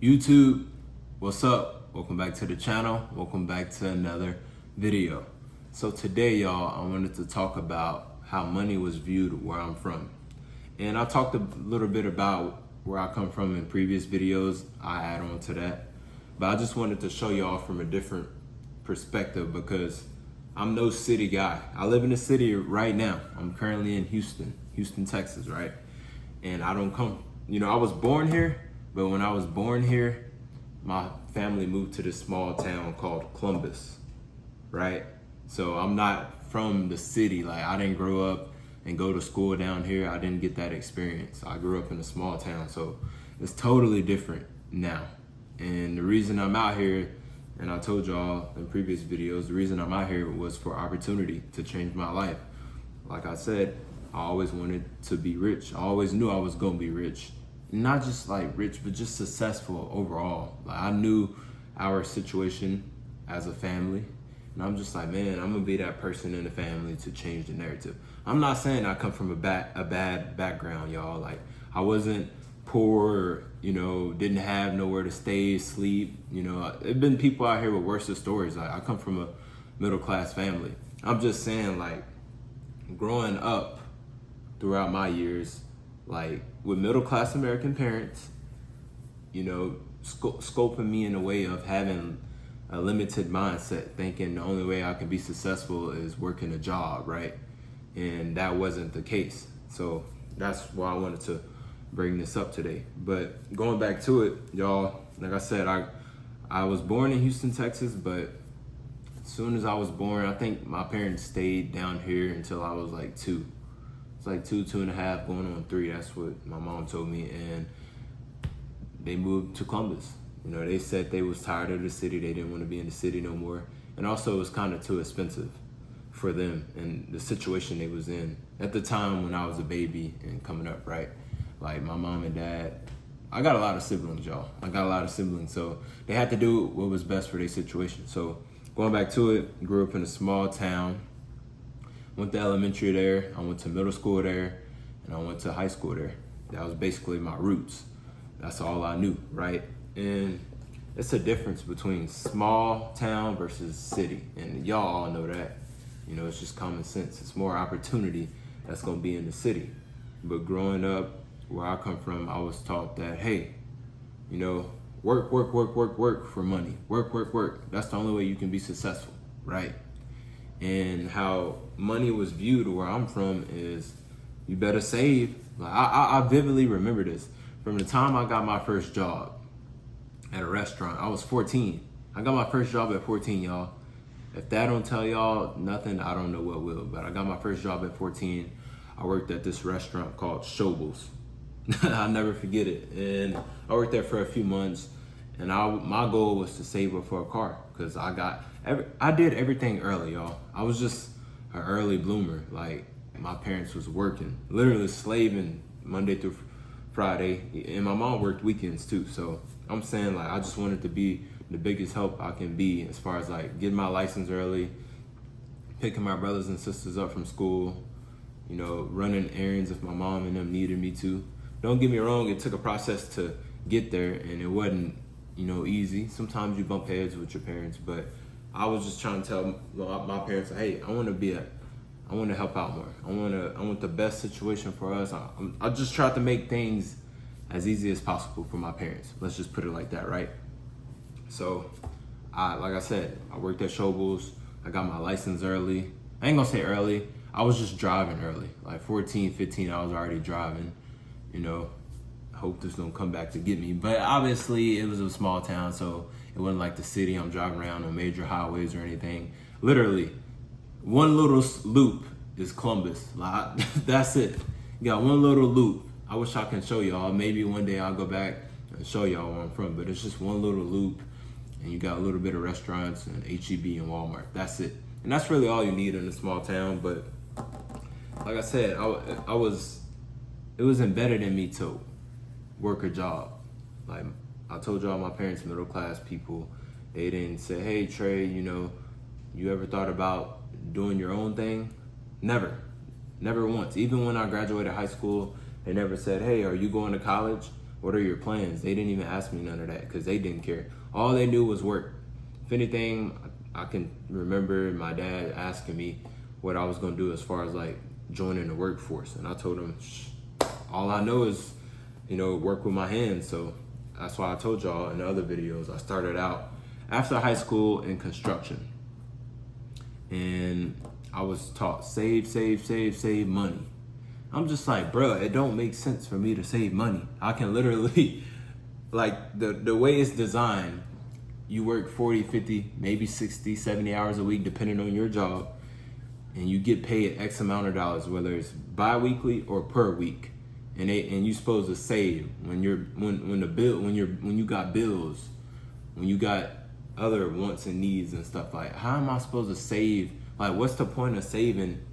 YouTube, what's up? Welcome back to the channel. Welcome back to another video. So today, y'all, I wanted to talk about how money was viewed where I'm from. And I talked a little bit about where I come from in previous videos. I add on to that. But I just wanted to show y'all from a different perspective because I'm no city guy. I live in the city right now. I'm currently in Houston, Texas, right? And I don't come, I was born here, but when I was born here, my family moved to this small town called Columbus, right? So I'm not from the city. Like, I didn't grow up and go to school down here. I didn't get that experience. I grew up in a small town, so it's totally different now. And the reason I'm out here, and I told y'all in previous videos, the reason I'm out here was for opportunity to change my life. Like I said, I always wanted to be rich. I always knew I was gonna be rich. Not just like rich, but just successful overall. Like, I knew our situation as a family, and I'm just like, man, I'm gonna be that person in the family to change the narrative. I'm not saying I come from a bad background, y'all. Like, I wasn't poor or, didn't have nowhere to stay, sleep. There've been people out here with worse stories. Like, I come from a middle class family. I'm just saying, like, growing up throughout my years, like, with middle class American parents, scoping me in a way of having a limited mindset, thinking the only way I can be successful is working a job, right? And that wasn't the case. So that's why I wanted to bring this up today. But going back to it, y'all, like I said, I was born in Houston, Texas, but as soon as I was born, I think my parents stayed down here until I was like 2. It's like 2.5, going on 3. That's what my mom told me. And they moved to Columbus. They said they was tired of the city. They didn't want to be in the city no more. And also, it was kind of too expensive for them and the situation they was in at the time when I was a baby and coming up, right? Like, my mom and dad, I got a lot of siblings, y'all. I got a lot of siblings. So they had to do what was best for their situation. So going back to it, grew up in a small town. Went to elementary there, I went to middle school there, and I went to high school there. That was basically my roots. That's all I knew, right? And it's a difference between small town versus city. And y'all all know that. It's just common sense. It's more opportunity that's gonna be in the city. But growing up, where I come from, I was taught that, hey, work for money. Work. That's the only way you can be successful, right? And how money was viewed where I'm from is, you better save. Like, I vividly remember this. From the time I got my first job at a restaurant, I was 14. I got my first job at 14, y'all. If that don't tell y'all nothing, I don't know what will. But I got my first job at 14. I worked at this restaurant called Shobles. I'll never forget it. And I worked there for a few months. And my goal was to save up for a car, because I did everything early, y'all. I was just an early bloomer. Like, my parents was working, literally slaving Monday through Friday, and my mom worked weekends too. So I'm saying, like, I just wanted to be the biggest help I can be as far as, like, getting my license early, picking my brothers and sisters up from school, running errands if my mom and them needed me to. Don't get me wrong, it took a process to get there, and it wasn't easy. Sometimes you bump heads with your parents, but I was just trying to tell my parents, hey, I want to help out more. I want the best situation for us. I just tried to make things as easy as possible for my parents. Let's just put it like that, right? So, like I said, I worked at Shobles. I got my license early. I ain't gonna say early. I was just driving early. Like 14, 15, I was already driving. Hope this don't come back to get me. But obviously, it was a small town, so it wasn't like the city. I'm driving around on major highways or anything. Literally, one little loop is Columbus. Like, that's it. You got one little loop. I wish I can show y'all. Maybe one day I'll go back and show y'all where I'm from. But it's just one little loop, and you got a little bit of restaurants and H-E-B and Walmart. That's it. And that's really all you need in a small town. But like I said, it was embedded in me to work a job. Like, I told y'all, my parents middle class people. They didn't say, hey, Trey, you ever thought about doing your own thing? Never once. Even when I graduated high school, they never said, hey, are you going to college? What are your plans? They didn't even ask me none of that because they didn't care. All they knew was work. If anything, I can remember my dad asking me what I was gonna do as far as like joining the workforce. And I told him, all I know is, work with my hands. So that's why I told y'all in the other videos, I started out after high school in construction. And I was taught save money. I'm just like, bro, it don't make sense for me to save money. I can literally, like the way it's designed, you work 40, 50, maybe 60, 70 hours a week, depending on your job. And you get paid X amount of dollars, whether it's bi-weekly or per week. And you're supposed to save when you got bills, when you got other wants and needs and stuff. Like, how am I supposed to save? Like, what's the point of saving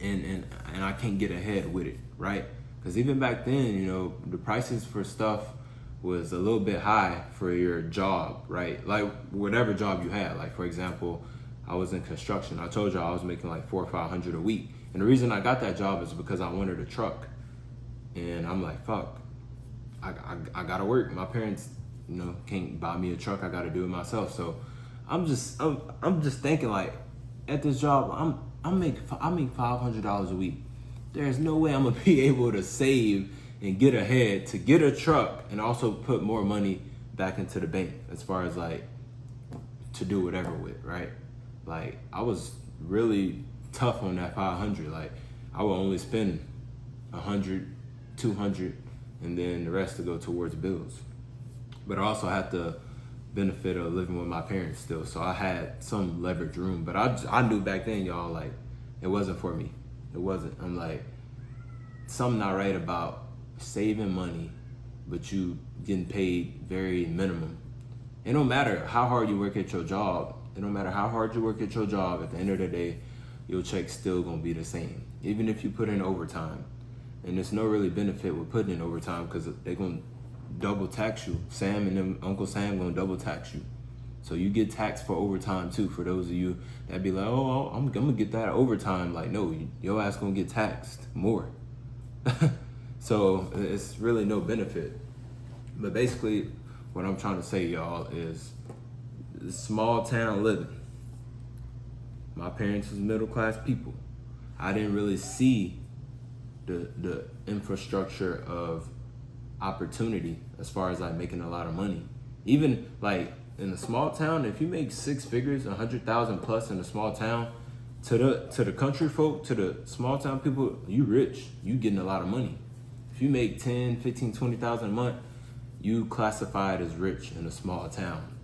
and I can't get ahead with it, right? Because even back then, the prices for stuff was a little bit high for your job, right? Like whatever job you had. Like, for example, I was in construction. I told y'all I was making like $400 or $500 a week. And the reason I got that job is because I wanted a truck. And I'm like, fuck, I gotta work. My parents, can't buy me a truck. I gotta do it myself. So I'm just thinking, like, at this job, I make $500 a week. There's no way I'm gonna be able to save and get ahead to get a truck and also put more money back into the bank as far as like to do whatever with, right? Like, I was really tough on that 500. Like, I would only spend 100, 200, and then the rest to go towards bills. But I also had the benefit of living with my parents still, so I had some leverage room. But I knew back then, y'all, like, it wasn't for me. It wasn't. I'm like, something not right about saving money, but you getting paid very minimum. It don't matter how hard you work at your job. It don't matter how hard you work at your job. At the end of the day, your check's still gonna be the same, even if you put in overtime. And there's no really benefit with putting in overtime because they're gonna double tax you. Sam and them, Uncle Sam gonna double tax you. So you get taxed for overtime too. For those of you that be like, oh, I'm gonna get that overtime. Like, no, your ass gonna get taxed more. So it's really no benefit. But basically, what I'm trying to say, y'all, is small town living. My parents was middle class people. I didn't really see the infrastructure of opportunity as far as like making a lot of money. Even like in a small town, if you make 6 figures, 100,000 plus in a small town, to the country folk, to the small town people, you rich, you getting a lot of money. If you make 10, 15, 20,000 a month, you classified as rich in a small town.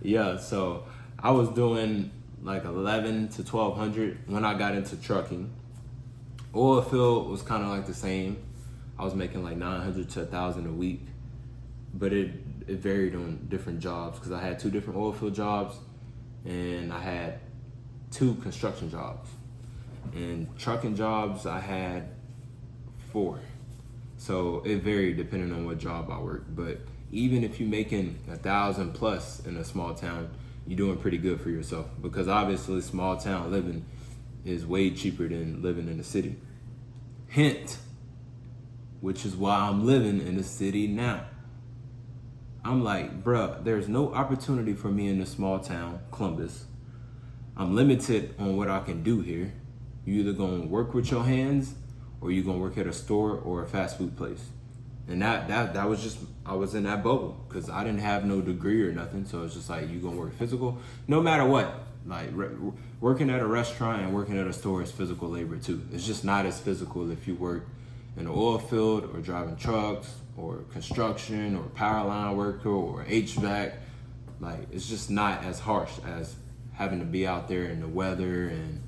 Yeah, so I was doing like 11 to 1,200 when I got into trucking. Oil field was kind of like the same. I was making like 900 to 1,000 a week, but it varied on different jobs because I had 2 different oil field jobs and I had 2 construction jobs. And trucking jobs, I had 4. So it varied depending on what job I worked. But even if you're making 1,000 plus in a small town, you're doing pretty good for yourself because obviously small town living is way cheaper than living in the city. Hint, which is why I'm living in the city now. I'm like, bruh, there's no opportunity for me in the small town, Columbus. I'm limited on what I can do here. You either gonna work with your hands or you gonna work at a store or a fast food place. And that was just, I was in that bubble because I didn't have no degree or nothing. So it's just like, you gonna work physical, no matter what. Like working at a restaurant and working at a store is physical labor too. It's just not as physical if you work in the oil field or driving trucks or construction or power line worker or HVAC. Like, it's just not as harsh as having to be out there in the weather and,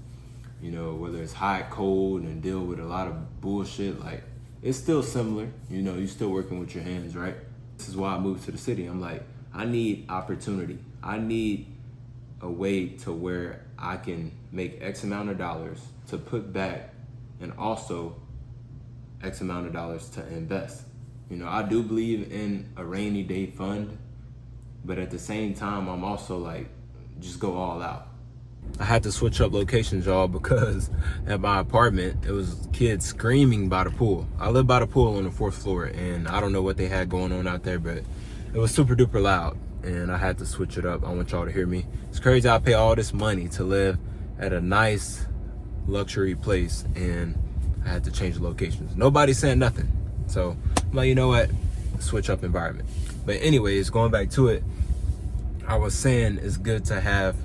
whether it's hot, cold, and deal with a lot of bullshit. Like, it's still similar. You're still working with your hands, right? This is why I moved to the city. I'm like, I need opportunity. I need a way to where I can make X amount of dollars to put back and also X amount of dollars to invest. I do believe in a rainy day fund, but at the same time, I'm also like, just go all out. I had to switch up locations, y'all, because at my apartment, it was kids screaming by the pool. I live by the pool on the 4th floor, and I don't know what they had going on out there, but it was super duper loud, and I had to switch it up. I want y'all to hear me. It's crazy I pay all this money to live at a nice luxury place, and I had to change the locations. Nobody's saying nothing. So I'm like, you know what? Switch up environment. But anyways, going back to it, I was saying it's good to have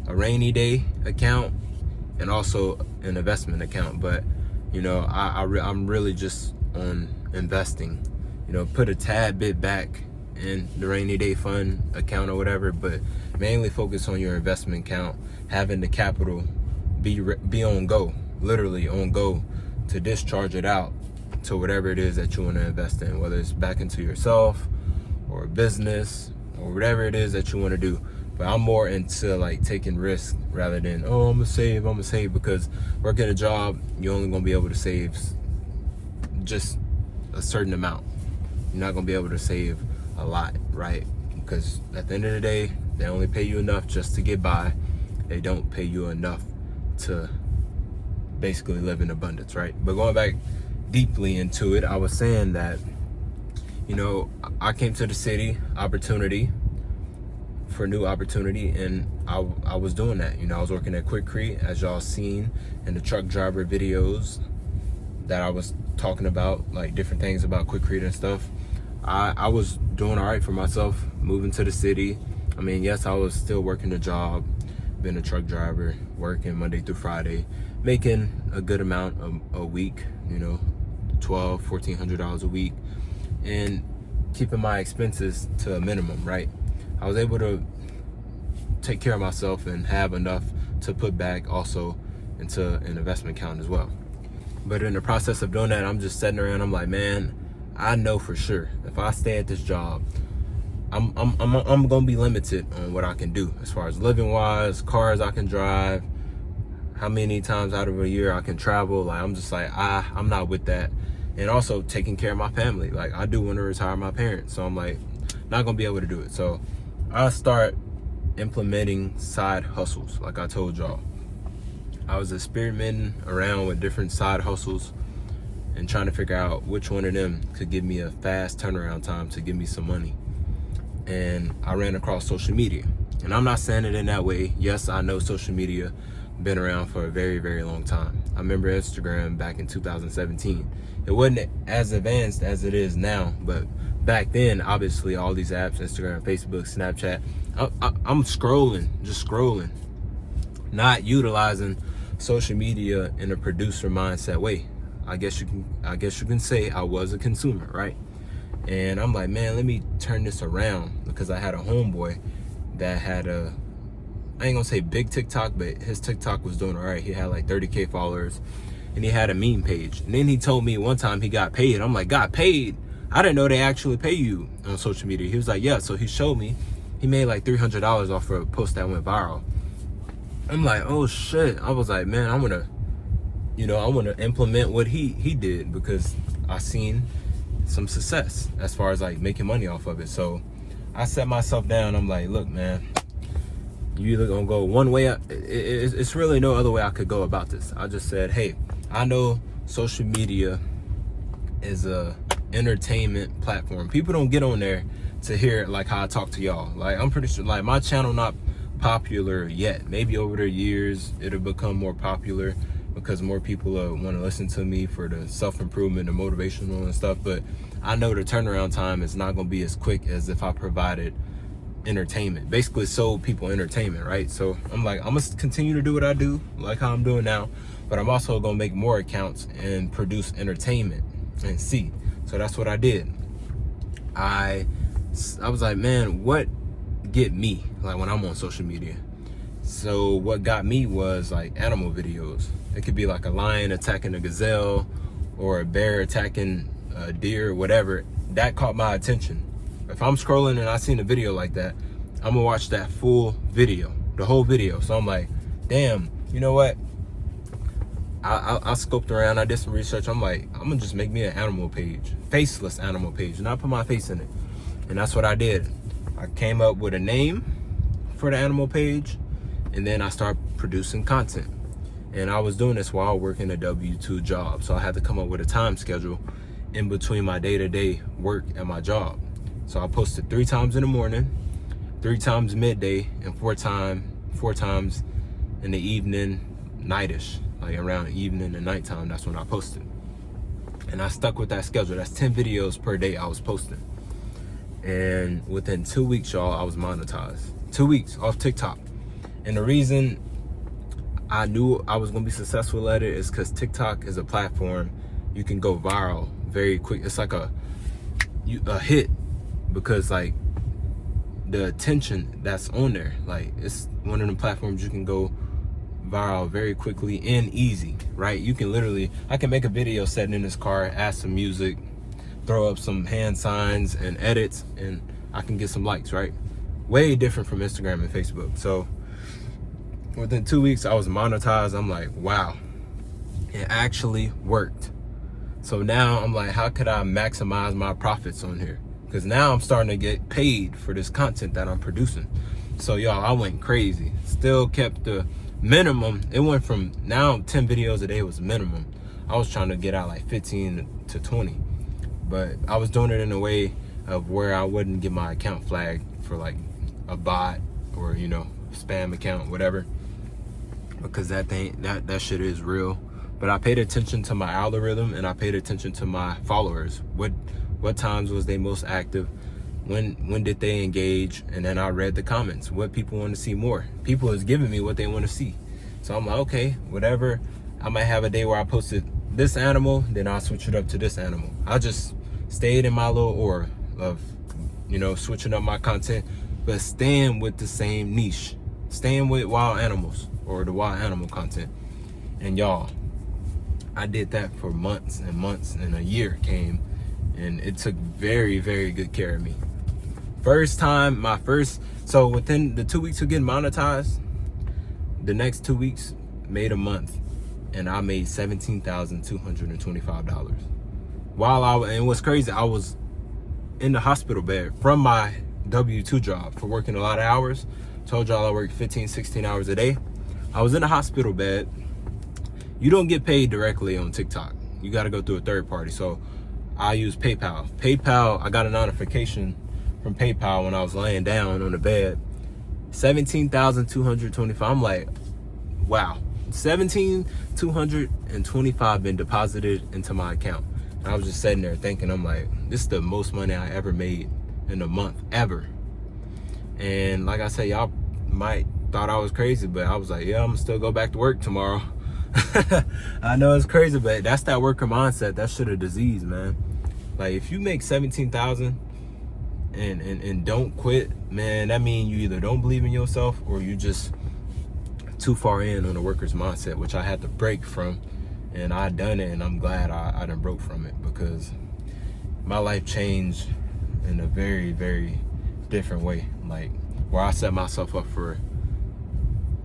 a rainy day account and also an investment account. But you know, I'm really just on investing. You know, put a tad bit back in the rainy day fund account or whatever, but mainly focus on your investment account, having the capital be on go, literally on go, to discharge it out to whatever it is that you want to invest in, whether it's back into yourself or a business or whatever it is that you want to do. But I'm more into like taking risks rather than, oh, I'm gonna save, because working a job, you're only gonna be able to save just a certain amount. You're not gonna be able to save a lot, right? Because at the end of the day, they only pay you enough just to get by. They don't pay you enough to basically live in abundance, right? But going back deeply into it, I was saying that, you know, I came to the city, new opportunity, and I was doing that. You know, I was working at Quikrete, as y'all seen in the truck driver videos that I was talking about, like different things about Quikrete and stuff. I was doing all right for myself, moving to the city. I mean, yes, I was still working a job, being a truck driver, working Monday through Friday, making a good amount a week, you know, $1,200-$1,400 a week, and keeping my expenses to a minimum, right? I was able to take care of myself and have enough to put back also into an investment account as well. But in the process of doing that, I'm just sitting around, I'm like, man, I know for sure if I stay at this job, I'm gonna be limited on what I can do as far as living wise, cars I can drive, how many times out of a year I can travel. Like, I'm just like, I'm not with that. And also taking care of my family. Like, I do want to retire my parents, so I'm like, not gonna be able to do it. So I start implementing side hustles. Like I told y'all, I was experimenting around with different side hustles and trying to figure out which one of them could give me a fast turnaround time to give me some money. And I ran across social media. And I'm not saying it in that way. Yes, I know social media been around for a very, very long time. I remember Instagram back in 2017. It wasn't as advanced as it is now, but back then, obviously, all these apps, Instagram, Facebook, Snapchat, I'm just scrolling, not utilizing social media in a producer mindset way. I guess you can say I was a consumer, right? And I'm like, man, let me turn this around, because I had a homeboy that had I ain't gonna say big TikTok, but his TikTok was doing all right. He had like 30K followers, and he had a meme page. And then he told me one time he got paid. I'm like, got paid? I didn't know they actually pay you on social media. He was like, yeah. So he showed me, he made like $300 off of a post that went viral. I'm like, oh shit. I was like, man, I want to implement what he did, because I seen some success as far as like making money off of it. So I set myself down. I'm like, look, man, you either gonna go one way. It's really no other way I could go about this. I just said, hey, I know social media is a entertainment platform. People don't get on there to hear like how I talk to y'all. Like, I'm pretty sure like my channel not popular yet. Maybe over the years it'll become more popular, because more people want to listen to me for the self-improvement and motivational and stuff. But I know the turnaround time is not going to be as quick as if I provided entertainment, basically sold people entertainment, right? So I'm like, I'm going to continue to do what I do, like how I'm doing now, but I'm also going to make more accounts and produce entertainment and see. So that's what I did. I was like, man, what get me like when I'm on social media? So what got me was like animal videos. It could be like a lion attacking a gazelle or a bear attacking a deer or whatever. That caught my attention. If I'm scrolling and I seen a video like that, I'm gonna watch that full video, the whole video. So I'm like, damn, you know what? I scoped around, I did some research. I'm like, I'm gonna just make me an animal page, faceless animal page, and I put my face in it. And that's what I did. I came up with a name for the animal page, And then I started producing content. And I was doing this while working a W-2 job. So I had to come up with a time schedule in between my day-to-day work and my job. So I posted 3 times in the morning, 3 times midday, and 4 times in the evening, nightish, like around evening and nighttime. That's when I posted. And I stuck with that schedule. That's 10 videos per day I was posting. And within 2 weeks, y'all, I was monetized. 2 weeks off TikTok. And the reason I knew I was gonna be successful at it is because TikTok is a platform you can go viral very quick. It's like a hit, because like the attention that's on there, like it's one of the platforms you can go viral very quickly and easy, right? You can literally, I can make a video sitting in this car, add some music, throw up some hand signs and edits, and I can get some likes, right? Way different from Instagram and Facebook. So within 2 weeks, I was monetized. I'm like, wow, it actually worked. So now I'm like, how could I maximize my profits on here? Because now I'm starting to get paid for this content that I'm producing. So y'all, I went crazy. Still kept the minimum. It went from, now 10 videos a day was minimum. I was trying to get out like 15 to 20. But I was doing it in a way of where I wouldn't get my account flagged for like a bot or, you know, spam account, whatever. Because that shit is real. But I paid attention to my algorithm, and I paid attention to my followers. What times was they most active? When did they engage? And then I read the comments. What people want to see more? People is giving me what they want to see. So I'm like, okay, whatever. I might have a day where I posted this animal, then I'll switch it up to this animal. I just stayed in my little aura of, you know, switching up my content, but staying with the same niche, staying with wild animals or the wild animal content. And y'all, I did that for months and months, and a year came, and it took very, very good care of me. So within the 2 weeks of getting monetized, the next 2 weeks made a month, and I made $17,225. And what's crazy, I was in the hospital bed from my W-2 job for working a lot of hours. Told y'all I worked 15, 16 hours a day. I was in the hospital bed. You don't get paid directly on TikTok. You got to go through a third party. So I use PayPal. I got a notification from PayPal when I was laying down on the bed. $17,225. I'm like, wow. $17,225 been deposited into my account. And I was just sitting there thinking, I'm like, this is the most money I ever made in a month, ever. And like I said, y'all might thought I was crazy, but I was like, yeah, I'm gonna still go back to work tomorrow. I know it's crazy, but that's that worker mindset. That shit a disease, man. Like if you make 17,000 and don't quit, man, that means you either don't believe in yourself or you just too far in on the worker's mindset, which I had to break from. And I done it, and I'm glad I done broke from it, because my life changed in a very, very different way. Like where I set myself up for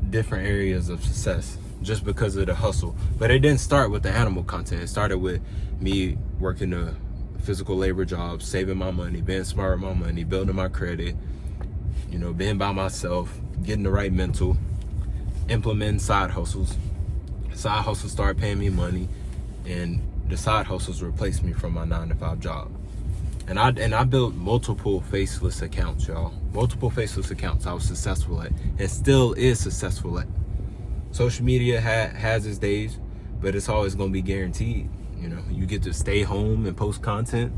different areas of success just because of the hustle. But it didn't start with the animal content. It started with me working a physical labor job, saving my money, being smart with my money, building my credit, you know, being by myself, getting the right mental, implementing side hustles. Side hustles started paying me money, and the side hustles replaced me from my 9-to-5 job. And I built multiple faceless accounts, y'all. Multiple faceless accounts I was successful at, and still is successful at. Social media has its days, but it's always gonna be guaranteed. You know, you get to stay home and post content.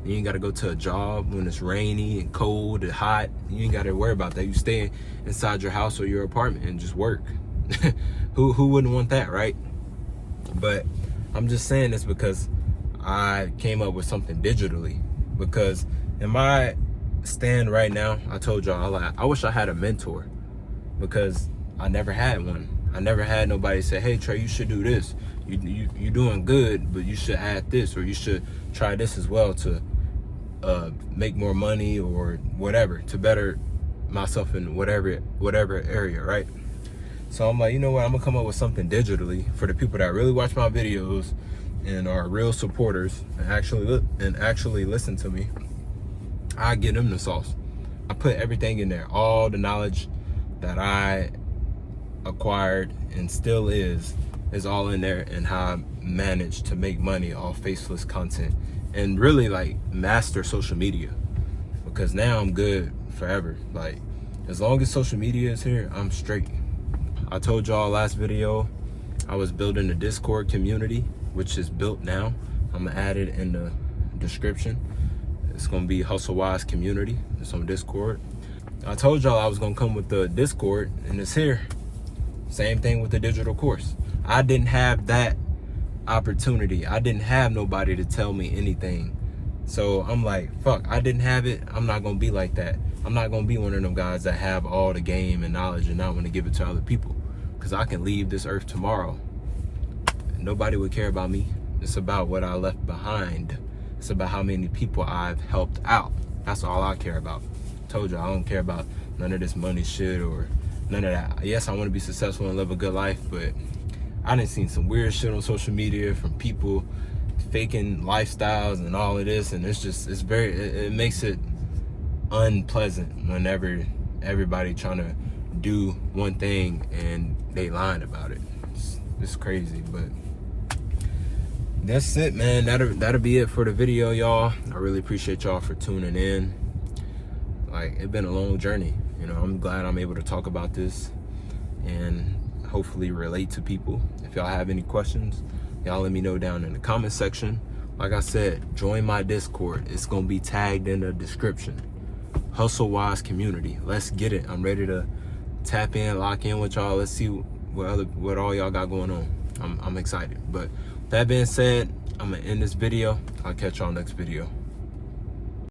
You ain't gotta go to a job when it's rainy and cold and hot. You ain't gotta worry about that. You stay inside your house or your apartment and just work. Who wouldn't want that, right? But I'm just saying this because I came up with something digitally. Because in my stand right now, I told y'all, I wish I had a mentor, because I never had one. I never had nobody say, hey Trey, you should do this. You're doing good, but you should add this, or you should try this as well to make more money or whatever, to better myself in whatever area, right? So I'm like, you know what, I'm gonna come up with something digitally for the people that really watch my videos and are real supporters and actually listen to me. I get them the sauce. I put everything in there, all the knowledge that I acquired and still is all in there, and how I managed to make money off faceless content and really like master social media, because now I'm good forever. Like, as long as social media is here, I'm straight. I told y'all last video I was building a Discord community, which is built now. I'm gonna add it in the description. It's gonna be Hustle Wise Community. It's on Discord. I told y'all I was gonna come with the Discord, and it's here. Same thing with the digital course. I didn't have that opportunity. I didn't have nobody to tell me anything. So I'm like, fuck, I didn't have it. I'm not gonna be like that. I'm not gonna be one of them guys that have all the game and knowledge and not want to give it to other people. Because I can leave this earth tomorrow. Nobody would care about me. It's about what I left behind. It's about how many people I've helped out. That's all I care about. Told you, I don't care about none of this money shit or none of that. Yes, I want to be successful and live a good life, but I done seen some weird shit on social media from people faking lifestyles and all of this, and it makes it unpleasant whenever everybody trying to do one thing and they lying about it. It's crazy, but that's it, man. That'll be it for the video, y'all. I really appreciate y'all for tuning in. Like, it's been a long journey. You know, I'm glad I'm able to talk about this and hopefully relate to people. If y'all have any questions, y'all let me know down in the comment section. Like I said, join my Discord. It's gonna be tagged in the description. Hustle Wise Community. Let's get it. I'm ready to tap in, lock in with y'all. Let's see what all y'all got going on. I'm excited. But that being said, I'm gonna end this video. I'll catch y'all next video.